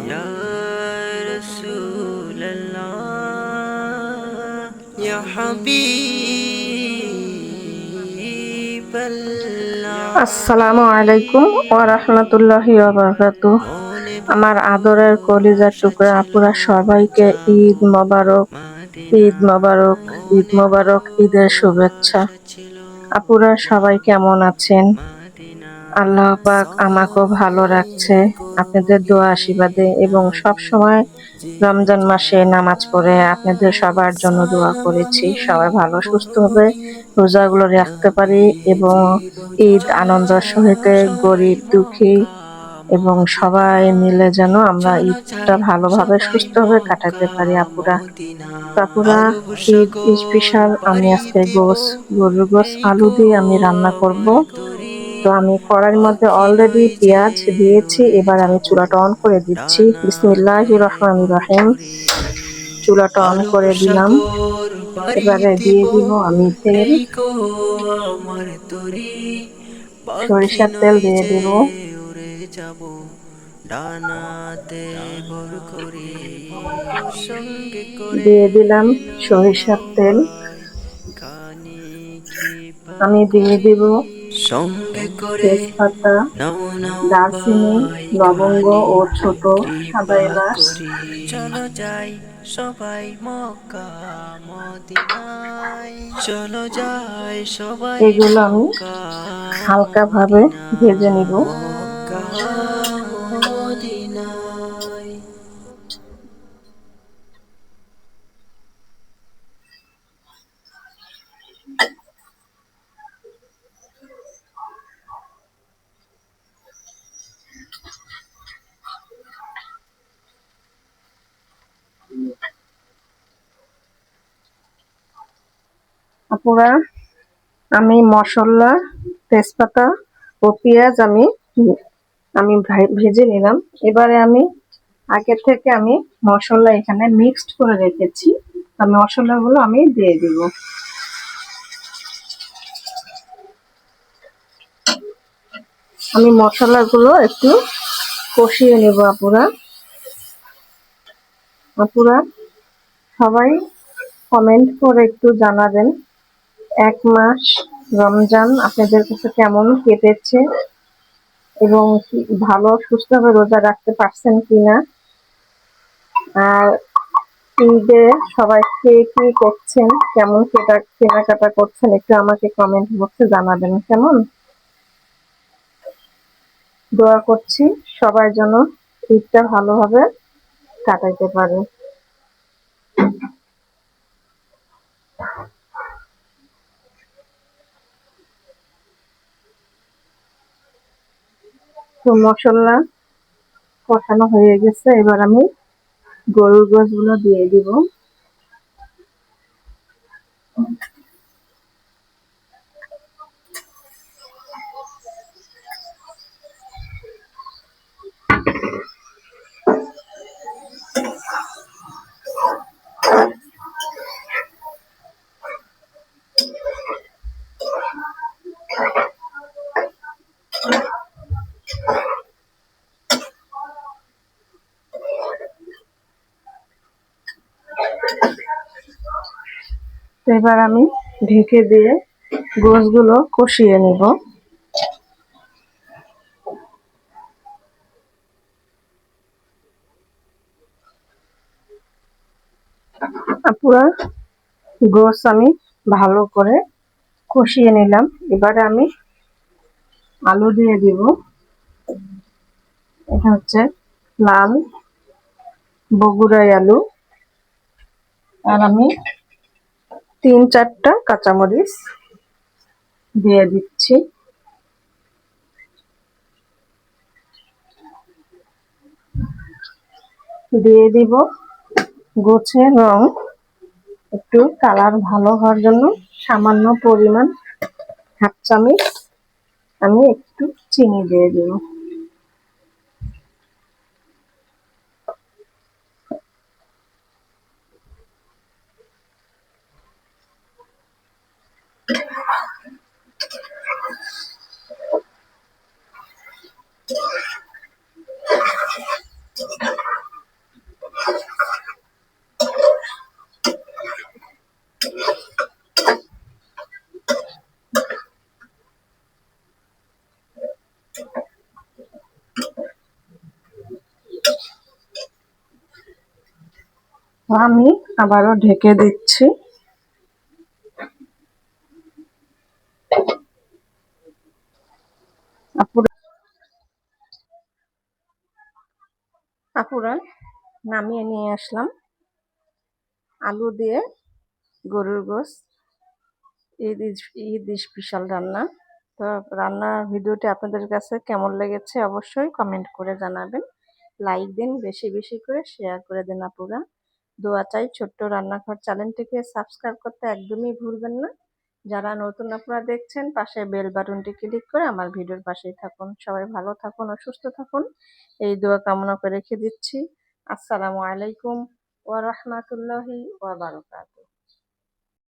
ইয়া রাসূলুল্লাহ ইয়া হাবিবাল্লাহ। আসসালামু আলাইকুম ওয়া রাহমাতুল্লাহি ওয়া বারাকাতুহু। আমার আদরের কলিজার টুকরা আপুরা সবাইকে ঈদ মোবারক, ঈদ মোবারক, ঈদ মোবারক, ঈদের শুভেচ্ছা। আপুরা সবাই কেমন আছেন? আল্লাহ পাক আমাকেও ভালো রাখছে আপনাদের দোয়া আশীর্বাদে, এবং সব সময় রমজান মাসে নামাজ পড়ে আপনাদের সবার জন্য দোয়া করেছি সবাই ভালো সুস্থভাবে রোজাগুলো রাখতে পারি, এবং ঈদ আনন্দ সহিত গরিব দুঃখী এবং সবাই মিলে যেন আমরা ঈদটা ভালোভাবে সুস্থভাবে কাটাতে পারি আপুরা। আপুরা, ঈদ স্পেশাল আমি আজকে গরুর গোস আলু দিয়ে আমি রান্না করব। তো আমি কড়াইয়ের মধ্যে অলরেডি পেঁয়াজ দিয়েছি, এবার আমি চুলাটা অন করে দিচ্ছি। বিসমিল্লাহির রহমানির রহিম। চুলাটা অন করে দিলাম। এবারে দিয়ে দিব আমি তেল, আমার তরি পাখি সরিষার তেল নই দিয়ে যে দিব। উড়ে যাব ডানাতে ভর করে সঙ্গে করে দিয়ে দিলাম সরিষার তেল। খানি কি আমি দিয়ে দিব সঙ্গে করে তেজপাতা, নাও নাও দারচিনি, ভাই লবঙ্গ খানি ও ছোট সাদা কৃপা এলাচ। করি চলো যাই সবাই মক্কা মদিনায় চলো যাই সবাই এগুলো আমি মক্কা হালকা ভাবে মদিনায় ভেজে নিব। মক্কা মদিনায়। আপুরা, আমি মশলা, তেজপাতা ও পেঁয়াজ আমি ভেজে নিলাম। এবারে আমি আগে থেকে আমি মশলা এখানে মিক্সড করে রেখেছি, মশলাগুলো আমি দিয়ে দিব। আমি মশলাগুলো একটু কষিয়ে নেব আপুরা। আপুরা সবাই কমেন্ট করে একটু জানাবেন 1 মাস রমজান আপনাদের কাছে কেমন কেটেছে, এবং ভালো সুস্থভাবে রোজা রাখতে পারছেন কিনা। আর ঈদে সবাই কে কি করছেন, কেমন কেনাকাটা করছেন, একটু আমাকে কমেন্ট বক্সে জানাবেন কেমন। দোয়া করছি সবাই যেন ঈদটা ভালোভাবে কাটাইতে পারে। তো মশলা কষানো হয়ে গেছে, এবার আমি গরুর গোশগুলো দিয়ে দিব। এবার আমি ঢেকে দিয়ে গোশগুলো কষিয়ে নিব। পুরা গোশ আমি ভালো করে কষিয়ে নিলাম। এবারে আমি আলু দিয়ে দিব। এটা হচ্ছে লাল বগুড়াই আলু। আর আমি 3-4টা কাঁচামরিচ দিয়ে দিচ্ছি। দিয়ে দিব গোছের রং, একটু কালার ভালো হওয়ার জন্য সামান্য পরিমাণ 1/2 চামচ আমি একটু চিনি দিয়ে দিব। আমি আবারও ঢেকে দিচ্ছি। আপুরা নামিয়ে নিয়ে আসলাম আলু দিয়ে গরুর গোশত, ঈদ স্পেশাল রান্না। তো রান্নার ভিডিওটি আপনাদের কাছে কেমন লেগেছে অবশ্যই কমেন্ট করে জানাবেন। লাইক দিন, বেশি বেশি করে শেয়ার করে দিন আপুরা। দোয়া চাই ছোট্ট রান্নাঘর চ্যানেলটিকে সাবস্ক্রাইব করতে একদমই ভুলবেন না। যারা নতুন আপনারা দেখছেন পাশে বেল বাটনটি ক্লিক করে আমার ভিডিওর পাশেই থাকুন। সবাই ভালো থাকুন ও সুস্থ থাকুন এই দোয়া কামনা করে রেখে দিচ্ছি। আসসালামু আলাইকুম ওয়া রাহমাতুল্লাহি ওয়া বারাকাতুহু।